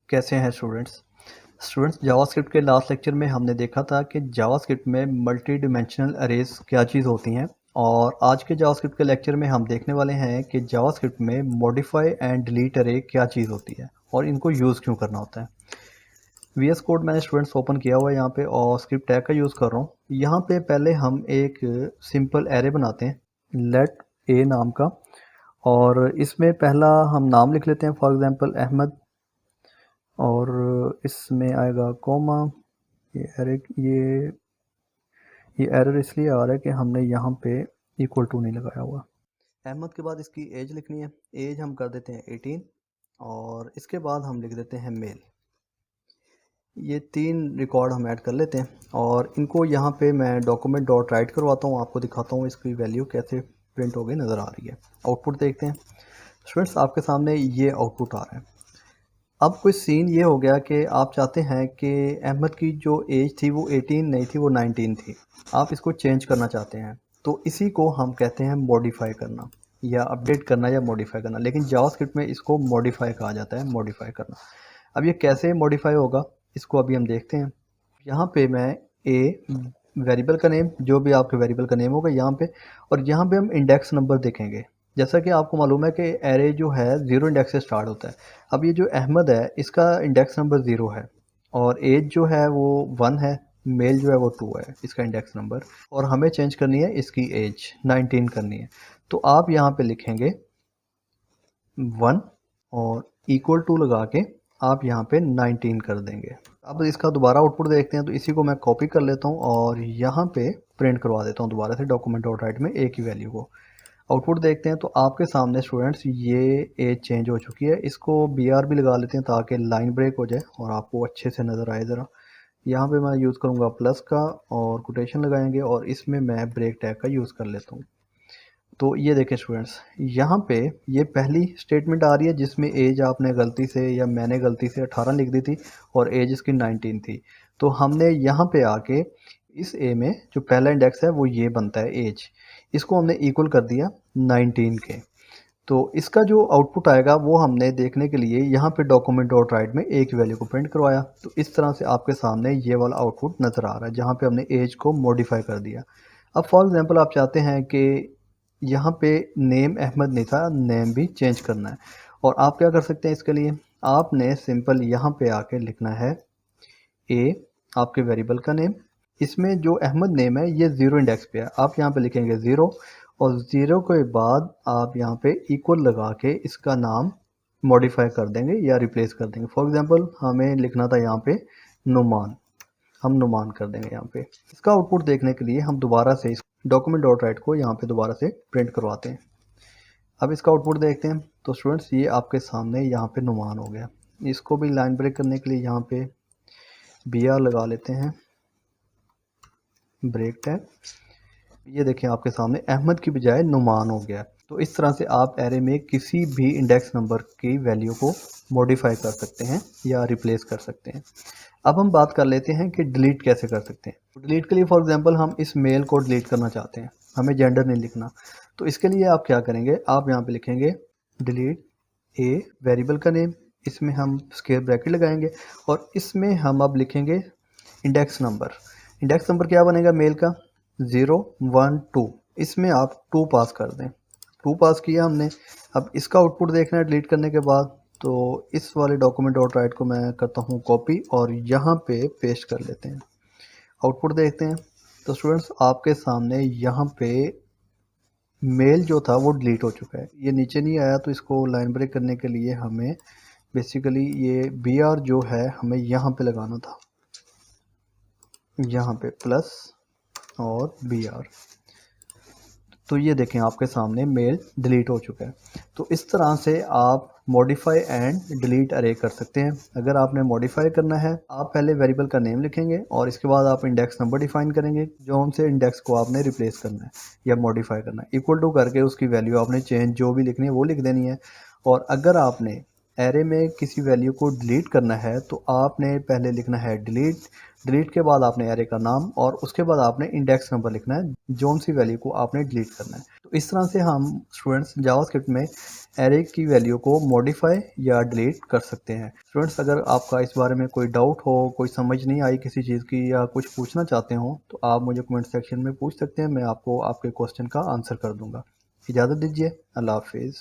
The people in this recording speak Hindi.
कैसे हैं स्टूडेंट्स जावास्क्रिप्ट के लास्ट लेक्चर में हमने देखा था कि जावास्क्रिप्ट में मल्टी डिमेंशनल अरेज क्या चीज़ होती हैं। और आज के जावास्क्रिप्ट के लेक्चर में हम देखने वाले हैं कि जावास्क्रिप्ट में मॉडिफाई एंड डिलीट अरे क्या चीज़ होती है और इनको यूज़ क्यों करना होता है। वीएस कोड मैंने स्टूडेंट्स ओपन किया हुआ है यहाँ पे और स्क्रिप्ट टैग का यूज़ कर रहा हूँ। यहाँ पे पहले हम एक सिंपल एरे बनाते हैं लेट ए नाम का, और इसमें पहला हम नाम लिख लेते हैं, फॉर एग्जांपल अहमद, और इसमें आएगा कोमा। ये एरर ये एरर इसलिए आ रहा है कि हमने यहाँ पे इक्वल टू नहीं लगाया हुआ। अहमद के बाद इसकी एज लिखनी है, एज हम कर देते हैं 18, और इसके बाद हम लिख देते हैं मेल। ये 3 रिकॉर्ड हम ऐड कर लेते हैं और इनको यहाँ पे मैं डॉक्यूमेंट डॉट राइट करवाता हूँ, आपको दिखाता हूँ इसकी वैल्यू कैसे प्रिंट हो गई नज़र आ रही है। आउटपुट देखते हैं स्टूडेंट्स, आपके सामने ये आउटपुट आ रहा है। अब कोई सीन ये हो गया कि आप चाहते हैं कि अहमद की जो एज थी वो 18 नहीं थी, वो 19 थी। आप इसको चेंज करना चाहते हैं, तो इसी को हम कहते हैं मॉडिफाई करना या अपडेट करना या मॉडिफाई करना। लेकिन जावास्क्रिप्ट में इसको मॉडिफाई कहा जाता है, मॉडिफाई करना। अब ये कैसे मॉडिफाई होगा इसको अभी हम देखते हैं। यहाँ पे मैं ए वेरिएबल का नेम, जो भी आपके वेरिएबल का नेम होगा यहाँ पे, और यहाँ पे हम इंडेक्स नंबर देखेंगे। जैसा कि आपको मालूम है कि एरे जो है 0 इंडेक्स से स्टार्ट होता है। अब ये जो अहमद है इसका इंडेक्स नंबर 0 है, और एज जो है वो 1 है, मेल जो है वो 2 है इसका इंडेक्स नंबर, और हमें चेंज करनी है इसकी एज 19 करनी है। तो आप यहाँ पे लिखेंगे 1 और इक्वल टू लगा के आप यहाँ पे 19 कर देंगे। अब इसका दोबारा आउटपुट देखते हैं, तो इसी को मैं कॉपी कर लेता हूँ और यहाँ पे प्रिंट करवा देता हूँ दोबारा से डॉक्यूमेंट डॉट राइट में एक ही वैल्यू को। आउटपुट देखते हैं तो आपके सामने स्टूडेंट्स ये एज चेंज हो चुकी है। इसको बी आर भी लगा लेते हैं ताकि लाइन ब्रेक हो जाए और आपको अच्छे से नज़र आए ज़रा। यहाँ पे मैं यूज़ करूँगा प्लस का और कोटेशन लगाएंगे, और इसमें मैं ब्रेक टैग का यूज़ कर लेता हूँ। तो ये देखें स्टूडेंट्स, यहाँ पे ये पहली स्टेटमेंट आ रही है जिसमें एज आपने गलती से या मैंने गलती से 18 लिख दी थी और एज इसकी 19 थी। तो हमने यहाँ पे आके इस ए में जो पहला इंडेक्स है वो ये बनता है एज, इसको हमने इक्वल कर दिया 19 के। तो इसका जो आउटपुट आएगा वो हमने देखने के लिए यहाँ पे डॉक्यूमेंट डॉट राइट में एक वैल्यू को प्रिंट करवाया। तो इस तरह से आपके सामने ये वाला आउटपुट नज़र आ रहा है जहाँ पे हमने एज को मॉडिफाई कर दिया। अब फॉर एग्जांपल आप चाहते हैं कि यहाँ पे नेम अहमद नहीं था, नेम भी चेंज करना है, और आप क्या कर सकते हैं इसके लिए, आपने सिंपल यहाँ पे आके लिखना है ए आपके वेरिएबल का नेम। इसमें जो अहमद नेम है ये 0 इंडेक्स पे है, आप यहाँ पे लिखेंगे 0, और 0 के बाद आप यहाँ पे इक्वल लगा के इसका नाम मॉडिफाई कर देंगे या रिप्लेस कर देंगे। फॉर एग्जांपल हमें लिखना था यहाँ पे नुमान, हम नुमान कर देंगे यहाँ पे। इसका आउटपुट देखने के लिए हम दोबारा से इस डॉक्यूमेंट डॉट राइट को यहाँ पे दोबारा से प्रिंट करवाते हैं। अब इसका आउटपुट देखते हैं तो स्टूडेंट्स ये आपके सामने यहाँ पे नुमान हो गया। इसको भी लाइन ब्रेक करने के लिए यहाँ पे बी आर लगा लेते हैं, ब्रेक टैग। ये देखें आपके सामने अहमद की बजाय नुमान हो गया। तो इस तरह से आप एरे में किसी भी इंडेक्स नंबर की वैल्यू को मॉडिफाई कर सकते हैं या रिप्लेस कर सकते हैं। अब हम बात कर लेते हैं कि डिलीट कैसे कर सकते हैं। तो डिलीट के लिए फॉर एग्जांपल हम इस मेल को डिलीट करना चाहते हैं, हमें जेंडर नहीं लिखना। तो इसके लिए आप क्या करेंगे, आप यहाँ पे लिखेंगे डिलीट ए वेरिएबल का नेम, इसमें हम स्क्वायर ब्रैकेट लगाएंगे और इसमें हम अब लिखेंगे इंडेक्स नंबर। इंडेक्स नंबर क्या बनेगा मेल का, 0 1 2, इसमें आप 2 पास कर दें। 2 पास किया हमने। अब इसका आउटपुट देखना है डिलीट करने के बाद, तो इस वाले डॉक्यूमेंट डॉट राइट को मैं करता हूँ कॉपी और यहाँ पे पेस्ट कर लेते हैं। आउटपुट देखते हैं तो स्टूडेंट्स आपके सामने यहाँ पे मेल जो था वो डिलीट हो चुका है, ये नीचे नहीं आया। तो इसको लाइन ब्रेक करने के लिए हमें बेसिकली ये बी आर जो है हमें यहाँ पे लगाना था, यहाँ पे प्लस और बी आर। तो ये देखें आपके सामने मेल डिलीट हो चुका है। तो इस तरह से आप मॉडिफाई एंड डिलीट अरे कर सकते हैं। अगर आपने मॉडिफाई करना है, आप पहले वेरिएबल का नेम लिखेंगे और इसके बाद आप इंडेक्स नंबर डिफाइन करेंगे, जो उनसे इंडेक्स को आपने रिप्लेस करना है या मॉडिफाई करना है। इक्वल टू करके उसकी वैल्यू आपने चेंज जो भी लिखनी है वो लिख देनी है। और अगर आपने एरे में किसी वैल्यू को डिलीट करना है तो आपने पहले लिखना है डिलीट, डिलीट के बाद आपने एरे का नाम और उसके बाद आपने इंडेक्स नंबर लिखना है जोन सी वैल्यू को आपने डिलीट करना है। तो इस तरह से हम स्टूडेंट्स जावास्क्रिप्ट में एरे की वैल्यू को मॉडिफाई या डिलीट कर सकते हैं। स्टूडेंट्स अगर आपका इस बारे में कोई डाउट हो, कोई समझ नहीं आई किसी चीज़ की या कुछ पूछना चाहते हो तो आप मुझे कमेंट सेक्शन में पूछ सकते हैं, मैं आपको आपके क्वेश्चन का आंसर कर दूंगा। इजाज़त दीजिए, अल्लाह हाफिज़।